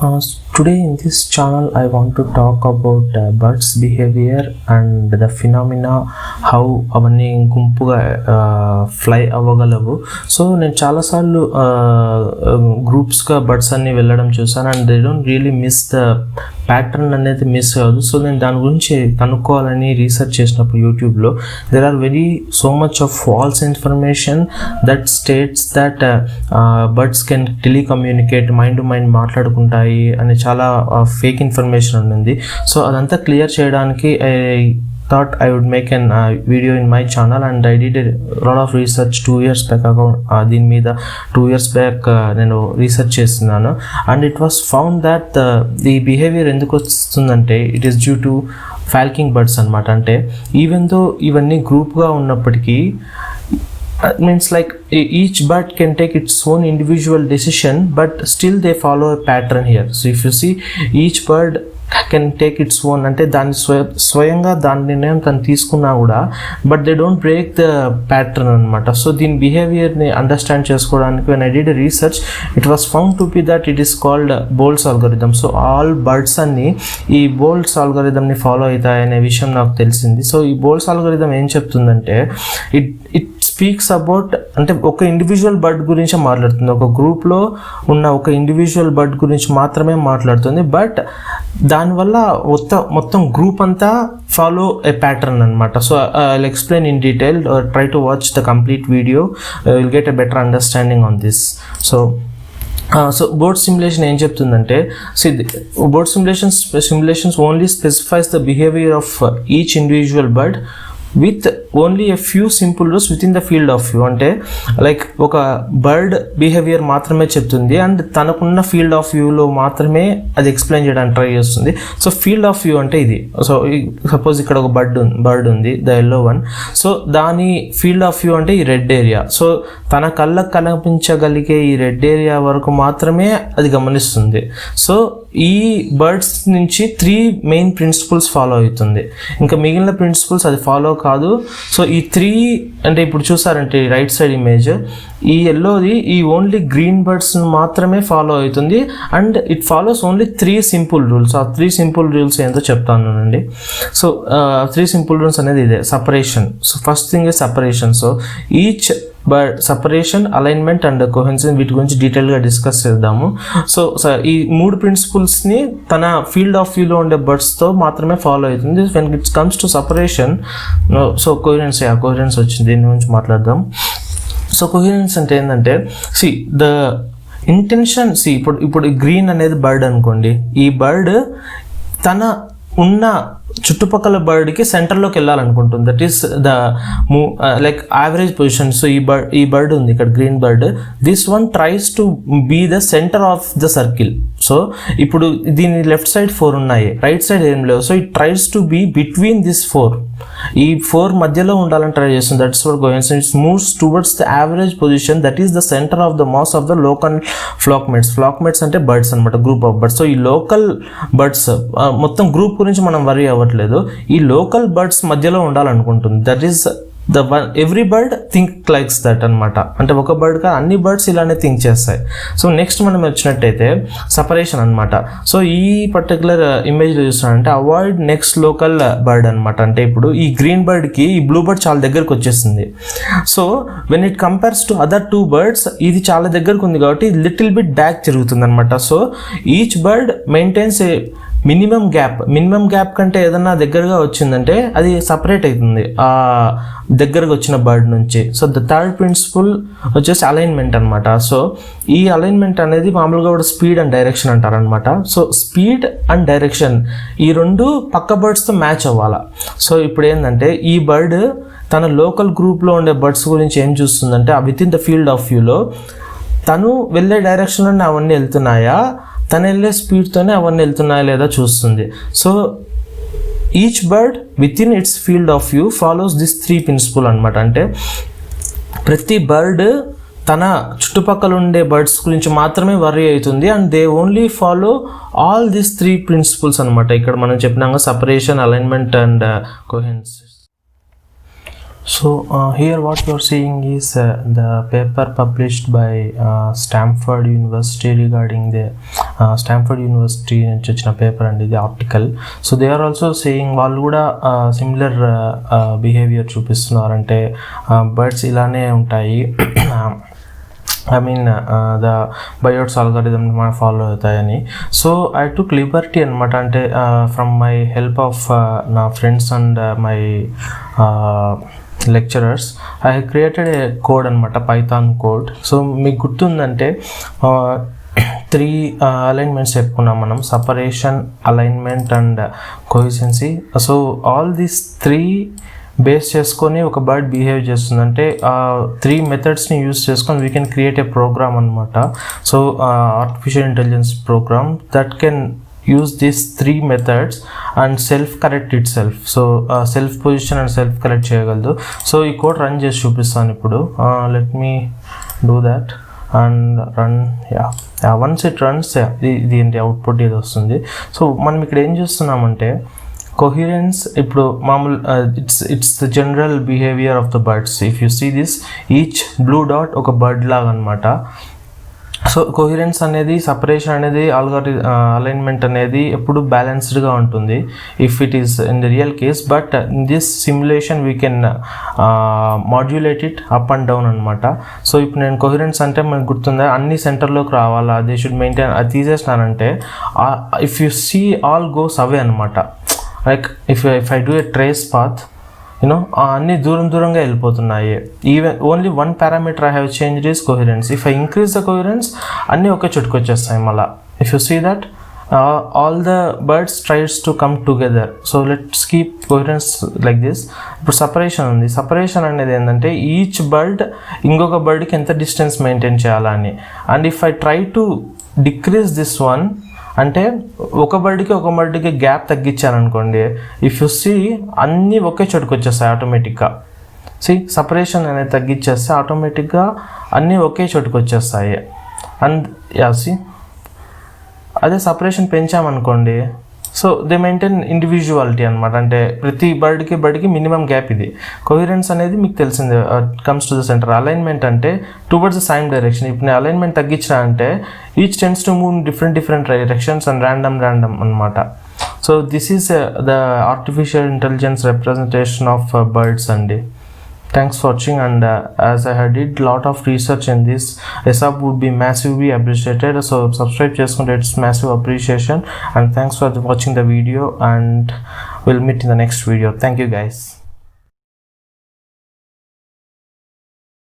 Today in this channel I want to talk about birds behavior and the phenomena how అవన్నీ గుంపుగా fly అవ్వగలవు. So నేను చాలాసార్లు గ్రూప్స్గా birds అన్ని వెళ్ళడం చూసాను and they don't really miss the pattern అనేది miss అవ్వదు. సో నేను దాని గురించి కనుక్కోవాలని రీసెర్చ్ చేసినప్పుడు యూట్యూబ్లో there are very so much of false information that states that birds can telecommunicate, mind to mind మాట్లాడుకుంటాయి అని చాలా ఫేక్ ఇన్ఫర్మేషన్ ఉంది. సో అదంతా క్లియర్ చేయడానికి I thought I would make an video in my channel and I did a lot of research 2 years back ago. దీని మీద 2 years back నేను research చేస్తున్నాను and it was found that the behaviour ఎందుకు వస్తుందంటే it is due to flocking birds అనమాట. అంటే even though ఇవన్నీ గ్రూప్గా ఉన్నప్పటికీ means like each bird can take its own individual decision but still they follow a pattern here. So if you see each bird can take its own అంటే దాన్ని స్వయంగా దాని నిర్ణయం తను తీసుకున్నా కూడా but they don't break the pattern అనమాట. So దీని బిహేవియర్ని అండర్స్టాండ్ చేసుకోవడానికి when I did a research it was found to be that it is called Boles algorithm. So all birds అన్ని ఈ బోల్స్ ఆల్గోరిథంని ఫాలో అవుతాయనే విషయం నాకు తెలిసింది. సో ఈ బోల్స్ ఆల్గోరిథం ఏం చెప్తుందంటే ఇట్ స్పీక్స్ అబౌట్ అంటే ఒక ఇండివిజువల్ బర్డ్ గురించి మాట్లాడుతుంది, ఒక గ్రూప్లో ఉన్న ఒక ఇండివిజువల్ బర్డ్ గురించి మాత్రమే మాట్లాడుతుంది. బట్ దానివల్ల మొత్తం గ్రూప్ అంతా ఫాలో ఏ ప్యాటర్న్ అనమాట. So I'll explain in detail, try to watch the complete video, will get a better understanding on this. So board simulation ఏం చెప్తుందంటే board simulations only specifies the behaviour of each individual bird with only a few simple rules with in the field of view. అంటే like ఒక bird behaviour మాత్రమే చెప్తుంది and తనకున్న field of వ్యూలో మాత్రమే అది ఎక్స్ప్లెయిన్ చేయడానికి ట్రై చేస్తుంది. సో ఫీల్డ్ ఆఫ్ వ్యూ అంటే ఇది. సో సపోజ్ ఇక్కడ ఒక బర్డ్ ఉంది ద ఎల్లో వన్. సో దాని ఫీల్డ్ ఆఫ్ వ్యూ అంటే ఈ రెడ్ ఏరియా. సో తన కళ్ళకు కనిపించగలిగే ఈ రెడ్ ఏరియా వరకు మాత్రమే అది గమనిస్తుంది. సో ఈ బర్డ్స్ నుంచి 3 మెయిన్ ప్రిన్సిపల్స్ ఫాలో అవుతుంది, ఇంకా మిగిలిన ప్రిన్సిపల్స్ అది ఫాలో కాదు. సో ఈ 3 అంటే ఇప్పుడు చూసారంటే రైట్ సైడ్ ఇమేజ్ ఈ ఎల్లోది ఈ ఓన్లీ గ్రీన్ బర్డ్స్ మాత్రమే ఫాలో అవుతుంది and it follows only 3 simple rules. ఆ 3 సింపుల్ రూల్స్ ఏంటో చెప్తానండి. సో 3 సింపుల్ రూల్స్ అనేది ఇదే separation. So first thing is separation. So each bird separation, alignment and cohesion వీటి గురించి డీటెయిల్గా డిస్కస్ చేద్దాము. సో ఈ 3 ప్రిన్సిపల్స్ని తన ఫీల్డ్ ఆఫ్ వ్యూలో ఉండే బర్డ్స్తో మాత్రమే ఫాలో అవుతుంది. When it's comes to separation, so coherence వచ్చింది, దీని గురించి మాట్లాడదాం. సో కోహెరెన్స్ అంటే ఏంటంటే ద ఇంటెన్షన్ ఇప్పుడు గ్రీన్ అనేది బర్డ్ అనుకోండి, ఈ బర్డ్ తన ఉన్న చుట్టుపక్కల బర్డ్కి సెంటర్లోకి వెళ్ళాలనుకుంటుంది. That is the like average position. So ఈ బర్డ్ ఉంది ఇక్కడ green bird, this one tries to be the centre of the circle. So ఇప్పుడు దీని లెఫ్ట్ సైడ్ 4 ఉన్నాయి, రైట్ సైడ్ ఏం లేవు. So it tries to be between this 4, ఈ 4 మధ్యలో ఉండాలని ట్రై చేస్తుంది. That's what coherence. It's moves towards the average position that is the centre of the mass of the local flockmates అంటే birds అనమాట, group of birds. So ఈ local birds మొత్తం group గురించి మనం వరీ అవ్వట్లేదు, ఈ లోకల్ బర్డ్స్ మధ్యలో ఉండాలనుకుంటుంది. That is the one every bird think likes that అనమాట. అంటే ఒక బర్డ్ కాదు, అన్ని బర్డ్స్ ఇలానే థింక్ చేస్తాయి. సో నెక్స్ట్ మనం వచ్చినట్టయితే సపరేషన్ అనమాట. సో ఈ పర్టికులర్ ఇమేజ్లో చూస్తున్నారంటే అవాయిడ్ నెక్స్ట్ లోకల్ బర్డ్ అనమాట. అంటే ఇప్పుడు ఈ గ్రీన్ బర్డ్కి ఈ బ్లూ బర్డ్ చాలా దగ్గరకు వచ్చేసింది. So when it compares to other 2 birds ఇది చాలా దగ్గరకు ఉంది కాబట్టి లిటిల్ బిట్ బ్యాక్ జరుగుతుంది అనమాట. సో ఈచ్ బర్డ్ మెయింటైన్స్ ఏ మినిమం గ్యాప్ కంటే ఏదన్నా దగ్గరగా వచ్చిందంటే అది సపరేట్ అవుతుంది ఆ దగ్గరకు వచ్చిన బర్డ్ నుంచి. సో ద థర్డ్ ప్రిన్సిపల్ వచ్చేసి అలైన్మెంట్ అనమాట. సో ఈ అలైన్మెంట్ అనేది మామూలుగా కూడా స్పీడ్ అండ్ డైరెక్షన్ అంటారనమాట. సో స్పీడ్ అండ్ డైరెక్షన్ ఈ 2 పక్క బర్డ్స్తో మ్యాచ్ అవ్వాలా. సో ఇప్పుడు ఏంటంటే ఈ బర్డ్ తన లోకల్ గ్రూప్లో ఉండే బర్డ్స్ గురించి ఏం చూస్తుందంటే within the field of వ్యూలో తను వెళ్ళే డైరెక్షన్లోనే అవన్నీ వెళ్తున్నాయా, తను వెళ్ళే స్పీడ్తోనే అవన్నీ వెళ్తున్నాయా లేదా చూస్తుంది. So each bird within its field of view follows this 3 principle అనమాట. అంటే ప్రతి బర్డ్ తన చుట్టుపక్కల ఉండే బర్డ్స్ గురించి మాత్రమే వరీ అవుతుంది and they only follow all these 3 principles అనమాట. ఇక్కడ మనం చెప్పినాక separation, alignment and coherence. So here what you are seeing is the paper published by Stanford University regarding the Stanford University నుంచి వచ్చిన పేపర్ అండి ఇది article. So they are also saying వాళ్ళు కూడా సిమిలర్ బిహేవియర్ చూపిస్తున్నారు, అంటే బర్డ్స్ ఇలానే ఉంటాయి, I mean the boids algorithm మనం ఫాలో అవుతాయని. సో ఐ టుక్ లిబర్టీ అనమాట, అంటే ఫ్రమ్ మై హెల్ప్ ఆఫ్ నా friends and my lecturers I created a code అనమాట, పైథాన్ కోడ్. సో మీకు గుర్తుందంటే 3 అలైన్మెంట్స్ చెప్పుకున్నాం మనం, separation, alignment and cohesion. So all these 3 base చేసుకొని ఒక బర్డ్ బిహేవ్ చేస్తుందంటే 3 మెథడ్స్ని యూస్ చేసుకొని we can create a program అనమాట. So artificial intelligence program that can use these 3 methods and self correct itself. So self position and self correct చేయగలదు. So ఈ code run చేసి చూపిస్తాను ఇప్పుడు. Let me do that and run. Once it runs ఇది ఏంటి output ఇది వస్తుంది. So మనం ఇక్కడ ఏం చేస్తున్నామంటే coherence, ఇప్పుడు మామూలు it's the general behaviour of the birds. If you see this each blue dot ఒక బర్డ్ లాగా అనమాట. సో కోహిరెన్స్ అనేది, సపరేషన్ అనేది, అలైన్మెంట్ అనేది ఎప్పుడు బ్యాలెన్స్డ్గా ఉంటుంది if it is in the real case. But in this simulation we can modulate it up and down అనమాట. సో ఇప్పుడు నేను కోహిరెన్స్ అంటే మనకు గుర్తుందా, అన్ని సెంటర్లోకి రావాలా, దే షుడ్ మెయింటైన్. అది తీసేసినానంటే if you see all goes away అనమాట. Like if I do a trace path, you know అన్నీ దూరంగా వెళ్ళిపోతున్నాయి. Even only 1 parameter I have changed is coherence. If I increase the coherence అన్నీ ఒకే చోటుకు వచ్చేస్తాయి మళ్ళీ. If you see that all the birds tries to come together. So let's keep coherence like this. ఇప్పుడు separation ఉంది. Separation అనేది ఏంటంటే each bird ఇంకొక బర్డ్కి ఎంత డిస్టెన్స్ మెయింటైన్ చేయాలని. And if I try to decrease this one, అంటే ఒక బర్డ్కి గ్యాప్ తగ్గించాను అనుకోండి, ఇఫ్ యు సీ అన్నీ ఒకే చోటుకు వచ్చేస్తాయి ఆటోమేటిక్గా. సపరేషన్ అనేది తగ్గించేస్తే ఆటోమేటిక్గా అన్నీ ఒకే చోటుకు వచ్చేస్తాయి. అండ్ అదే సపరేషన్ పెంచామనుకోండి, సో దే మెయింటైన్ ఇండివిజువాలిటీ అనమాట. అంటే ప్రతి బర్డ్కి మినిమం గ్యాప్. ఇది కోహిరెన్స్ అనేది మీకు తెలిసిందే, comes to the centre. Alignment అంటే టువర్డ్స్ ద సేమ్ డైరెక్షన్. ఇప్పుడు నేను అలైన్మెంట్ తగ్గించిన అంటే each tends to move different directions and random అనమాట. So this is the artificial intelligence representation of birds అండి. Thanks for watching, and as I had did lot of research in this, SAP would be massively appreciated. So subscribe cheskunte, it's massive appreciation, and thanks for watching the video, and we'll meet in the next video. Thank you guys.